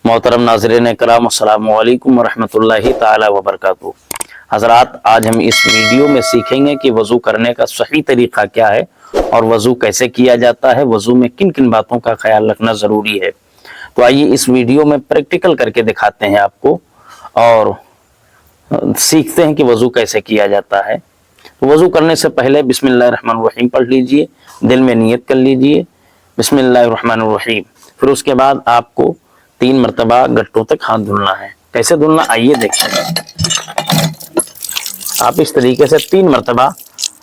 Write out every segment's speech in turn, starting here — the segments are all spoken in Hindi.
मोहतरम नाज़रीन कराम, अस्सलामु अलैकुम वरहमतुल्लाहि ताला वबरकातुहू। हज़रात, आज हम इस वीडियो में सीखेंगे कि वज़ू करने का सही तरीक़ा क्या है और वज़ू कैसे किया जाता है, वज़ू में किन किन बातों का ख्याल रखना ज़रूरी है। तो आइए इस वीडियो में प्रैक्टिकल करके दिखाते हैं आपको और सीखते हैं कि वज़ू कैसे किया जाता है। तो वज़ू करने से पहले बिस्मिल्लाहिर्रहमानिर्रहीम पढ़ लीजिए, दिल में नियत कर लीजिए बिस्मिल्लाहिर्रहमानिर्रहीम। फिर उसके बाद आपको 3 मरतबा गट्टों तक हाथ धुलना है। कैसे धुलना, आइए देखिए। आप इस तरीके से 3 मरतबा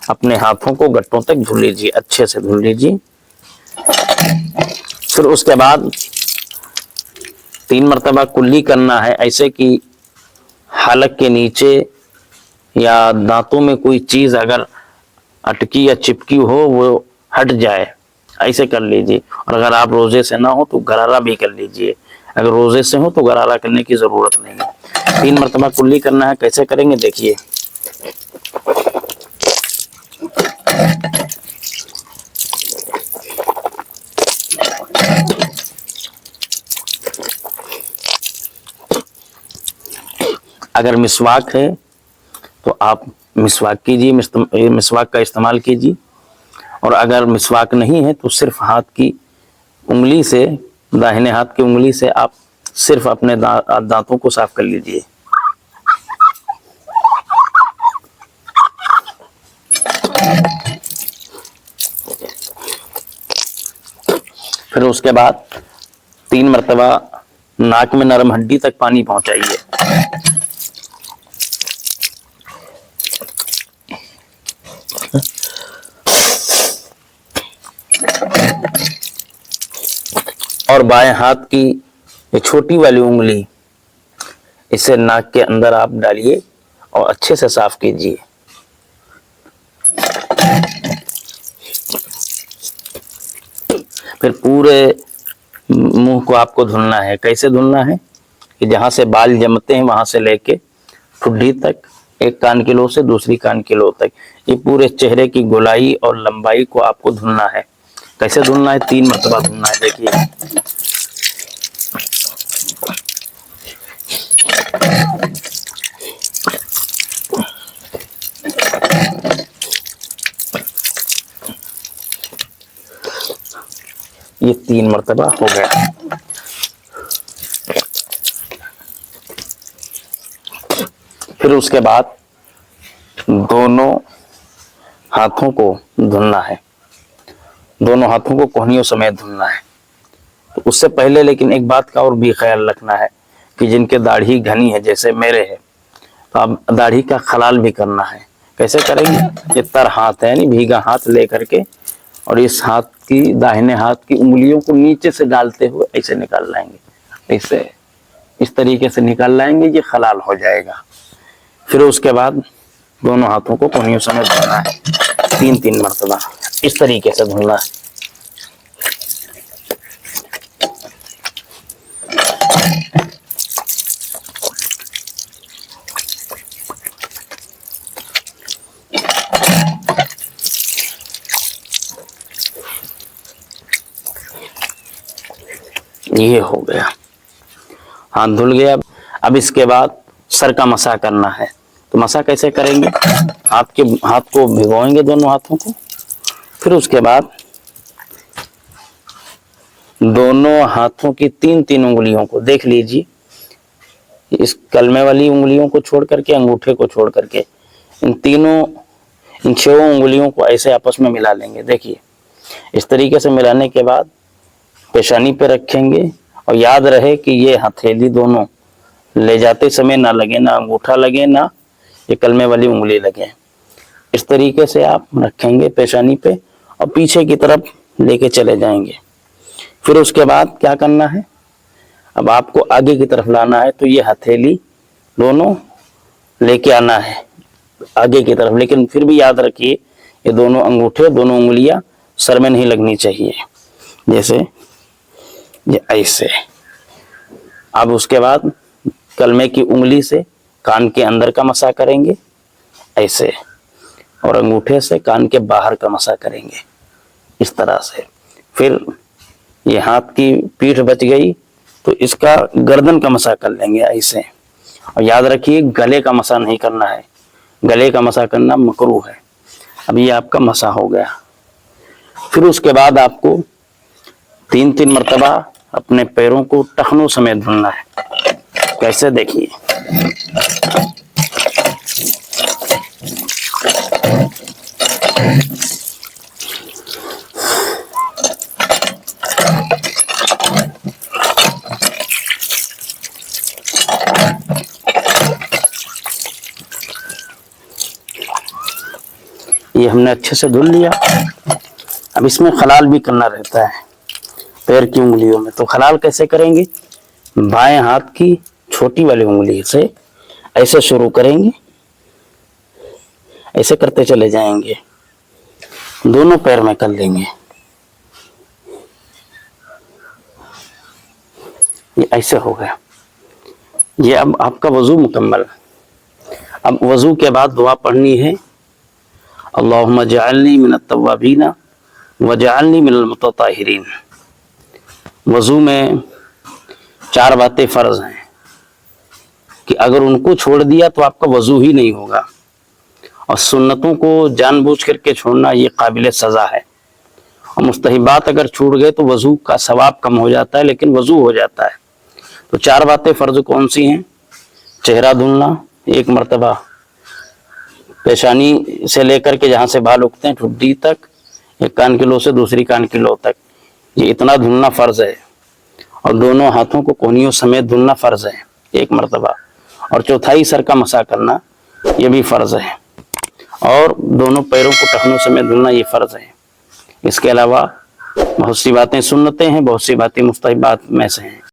अपने हाथों को गट्टों तक धुल लीजिए, अच्छे से धुल लीजिए। फिर उसके बाद 3 मरतबा कुल्ली करना है, ऐसे कि हलक के नीचे या दांतों में कोई चीज अगर अटकी या चिपकी हो वो हट जाए, ऐसे कर लीजिए। और अगर आप रोजे से ना हो तो गरारा भी कर लीजिए। अगर रोजे से हो तो गरारा करने की जरूरत नहीं है। 3 मरतबा कुल्ली करना है। कैसे करेंगे देखिए। अगर मिसवाक है तो आप मिसवाक कीजिए, मिसवाक का इस्तेमाल कीजिए। और अगर मिसवाक नहीं है तो सिर्फ हाथ की उंगली से, दाहिने हाथ की उंगली से आप सिर्फ अपने दांतों को साफ कर लीजिए। फिर उसके बाद 3 मरतबा नाक में नरम हड्डी तक पानी पहुंचाइए। और बाएं हाथ की ये छोटी वाली उंगली, इसे नाक के अंदर आप डालिए और अच्छे से साफ कीजिए। फिर पूरे मुंह को आपको धुलना है। कैसे धुलना है कि जहां से बाल जमते हैं वहां से लेके ठुड्डी तक, एक कान की लो से दूसरी कान की लो तक, ये पूरे चेहरे की गोलाई और लंबाई को आपको धुलना है। कैसे धुलना है, 3 मरतबा धुलना है। देखिए, ये 3 मरतबा हो गया। फिर उसके बाद दोनों हाथों को धुलना है। दोनों हाथों को कोहनियों समेत धुलना है। तो उससे पहले लेकिन एक बात का और भी ख्याल रखना है कि जिनके दाढ़ी घनी है, जैसे मेरे है, तो आप दाढ़ी का खलाल भी करना है। कैसे करेंगे, ये तर हाथ है यानी भीगा हाथ लेकर के और इस हाथ की, दाहिने हाथ की उंगलियों को नीचे से डालते हुए ऐसे निकाल लाएंगे। ऐसे इस तरीके से निकाल लाएंगे, ये खलाल हो जाएगा। फिर उसके बाद दोनों हाथों को कोहनियों समेत धुलना है, 3-3 मरतबा इस तरीके से धुलना है। ये हो गया, हाथ धुल गया। अब इसके बाद सर का मसा करना है। तो मसा कैसे करेंगे, हाथ को भिगोएंगे दोनों हाथों को। फिर उसके बाद दोनों हाथों की 3-3 उंगलियों को देख लीजिए, इस कलमे वाली उंगलियों को छोड़ करके, अंगूठे को छोड़ करके, इन 6 उंगलियों को ऐसे आपस में मिला लेंगे। देखिए, इस तरीके से मिलाने के बाद पेशानी पे रखेंगे और याद रहे कि ये हथेली दोनों ले जाते समय ना लगे, ना अंगूठा लगे, ना ये कलमे वाली उंगली लगे। इस तरीके से आप रखेंगे पेशानी पे और पीछे की तरफ लेके चले जाएंगे। फिर उसके बाद क्या करना है, अब आपको आगे की तरफ लाना है। तो ये हथेली दोनों लेके आना है आगे की तरफ, लेकिन फिर भी याद रखिए ये दोनों अंगूठे, दोनों उंगलियां सर में नहीं लगनी चाहिए, जैसे ये ऐसे। अब उसके बाद कलमे की उंगली से कान के अंदर का मसा करेंगे ऐसे, और अंगूठे से कान के बाहर का मसा करेंगे इस तरह से। फिर ये हाथ की पीठ बच गई, तो इसका गर्दन का मसा कर लेंगे ऐसे। और याद रखिए गले का मसा नहीं करना है, गले का मसा करना मकरूह है। अब ये आपका मसा हो गया। फिर उसके बाद आपको 3-3 मरतबा अपने पैरों को टखनों समेत धुलना है। कैसे, देखिए। ये हमने अच्छे से धुल लिया। अब इसमें खलाल भी करना रहता है पैर की उंगलियों में। तो खलाल कैसे करेंगे? बाएं हाथ की छोटी वाली उंगली से ऐसे शुरू करेंगे, ऐसे करते चले जाएंगे, दोनों पैर में कर लेंगे। ये ऐसे हो गया। ये अब आपका वजू मुकम्मल। अब वजू के बाद दुआ पढ़नी है, अल्लाहुम्मा जअलनी मिनत तव्वाबीना वजअलनी मिनल मुतताहिरीन। वजू में 4 बातें फर्ज हैं कि अगर उनको छोड़ दिया तो आपका वजू ही नहीं होगा। और सुन्नतों को जानबूझ करके छोड़ना ये काबिल सजा है। और मुस्तहिबात अगर छूट गए तो वजू का सवाब कम हो जाता है, लेकिन वजू हो जाता है। तो 4 बातें फर्ज कौन सी हैं? चेहरा धुलना 1 मरतबा, पेशानी से लेकर के जहां से बाल उगते हैं ठुड्डी तक, एक कान की लो से दूसरी कान की लो तक, ये इतना धुलना फर्ज है। और दोनों हाथों को कोहनियों समेत धुलना फर्ज है 1 मरतबा। और चौथाई सर का मसा करना ये भी फर्ज है। और दोनों पैरों को टखनों समेत धुलना ये फर्ज है। इसके अलावा बहुत सी बातें सुन्नतें हैं, बहुत सी बातें मुस्तहबात में से हैं।